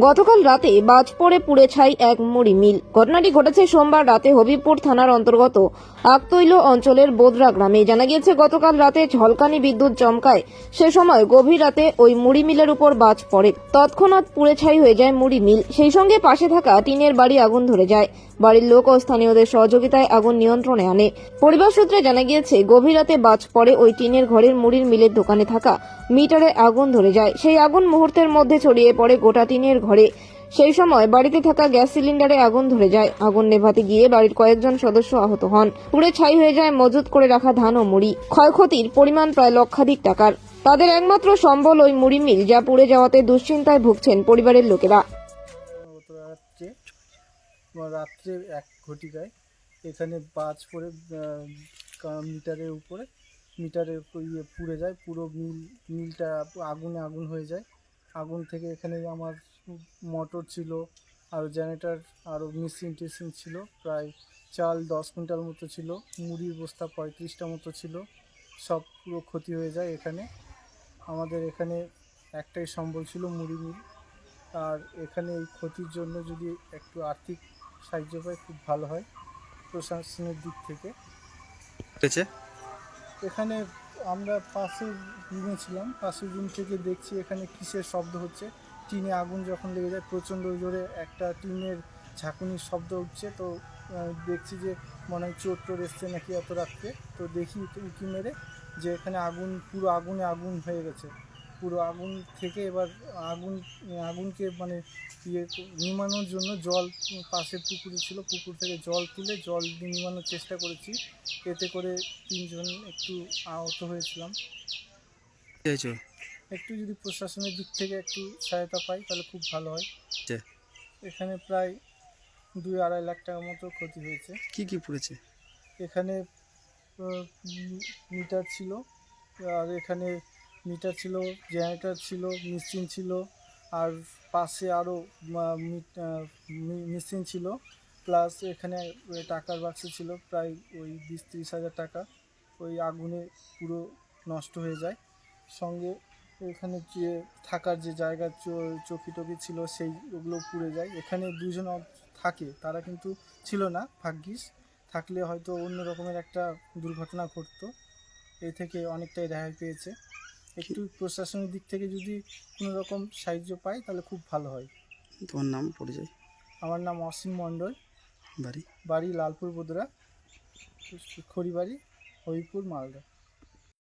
গতকাল রাতে বাজ পড়ে পুড়ে ছাই এক মুড়ি মিল। ঘটনাটি ঘটেছে সোমবার রাতে হবিবপুর থানার অন্তর্গত আকতৈল অঞ্চলের বোদরা গ্রামে। জানা গিয়েছে গতকাল রাতে ঝলকানি বিদ্যুৎ চমকায় সে সময় গভীর রাতে ওই মুড়ি মিলের উপর বাজ পড়ে। তৎক্ষণাৎ পুড়ে ছাই হয়ে যায় মুড়ি মিল। সেই সঙ্গে পাশে থাকা টিনের বাড়ি আগুন ধরে যায়। বাড়ির লোক ও স্থানীয়দের সহযোগিতায় আগুন নিয়ন্ত্রণে আনে। পরিবার সূত্রে জানা গিয়েছে গভীর রাতে বাজ পড়ে ওই টিনের ঘরের মুড়ির মিলের দোকানে থাকা মিটারে আগুন ধরে যায়। সেই আগুন মুহূর্তের মধ্যে ছড়িয়ে পড়ে গোটা টিনের ঘরে। সেই সময় বাড়িতে থাকা গ্যাস সিলিন্ডারে আগুন ধরে যায়। আগুন নেভাতে গিয়ে বাড়ির কয়েকজন সদস্য আহত হন। পুড়ে ছাই হয়ে যায় মজুত করে রাখা ধান ও মুড়ি। ক্ষয়ক্ষতির পরিমাণ প্রায় লক্ষাধিক টাকার। তাদের একমাত্র সম্বল ওই মুড়ি মিল, যা পুড়ে যাওয়াতে দুশ্চিন্তায় ভুগছেন পরিবারের লোকেরা। রাত্রে 1 ঘটিকায় এখানে বাজ পড়ে মিটারের উপরে পুড়ে যায়। পুরো মিলটা আগুন হয়ে যায়। আগুন থেকে এখানে আমার মোটর ছিল, আর জেনারেটর, আরও মেশিন টেশিন ছিল। প্রায় চাল 10 কুইন্টাল মতো ছিল, মুড়ির বস্তা 35টা মতো ছিল। সব পুরো ক্ষতি হয়ে যায়। এখানে আমাদের এখানে একটাই সম্বল ছিল, মুড়ি মিল। আর এখানে এই ক্ষতির জন্য যদি একটু আর্থিক সাহায্য পাই খুব ভালো হয় প্রশাসনের দিক থেকে। এখানে আমরা পাশের রুমে ছিলাম, পাশের রুম থেকে দেখছি এখানে কিসের শব্দ হচ্ছে। টিনে আগুন যখন লেগে যায় প্রচণ্ড জোরে একটা টিনের ঝাঁকুনির শব্দ উঠছে। তো দেখছি যে মনে হয় চোর টোর এসছে নাকি এত রাত্রে। তো দেখি উঁকি মেরে যে এখানে পুরো আগুন হয়ে গেছে। পুরো আগুন থেকে এবার আগুনকে মানে নিমানোর জন্য জল, পাশে পুকুরে ছিল, পুকুর থেকে জল তুলে জল দিয়ে নিমানোর চেষ্টা করেছি। এতে করে 3 জন একটু আহত হয়েছিলাম। একটু যদি প্রশাসনের দিক থেকে একটু সহায়তা পাই তাহলে খুব ভালো হয়। এখানে প্রায় 2-2.5 লাখ টাকার মতো ক্ষতি হয়েছে। কি পড়েছে? এখানে মিটার ছিল, আর এখানে মিটার ছিল, জেনারেটর ছিল, মেশিন ছিল, আর পাশে আরও মেশিন ছিল, প্লাস এখানে টাকার বাক্স ছিল প্রায় ওই 20-30 হাজার টাকা। ওই আগুনে পুরো নষ্ট হয়ে যায়। সঙ্গে এখানে যে থাকার যে জায়গা, চৌকি টকি ছিল, ওগুলো পুড়ে যায়। এখানে 2 জন থাকে, তারা কিন্তু ছিল না। ভাগ্যিস থাকলে হয়তো অন্য রকমের একটা দুর্ঘটনা ঘটতো। এই থেকে অনেকটাই রেহাই পেয়েছে। একটু প্রশাসনের দিক থেকে যদি কোনো রকম সাহায্য পাই তাহলে খুব ভালো হয়। তোমার নাম পরিচয়? আমার নাম অসীম মণ্ডল, বাড়ি? বাড়ি লালপুর বোদরা, খড়িবাড়ি, হবিপুর, মালদা।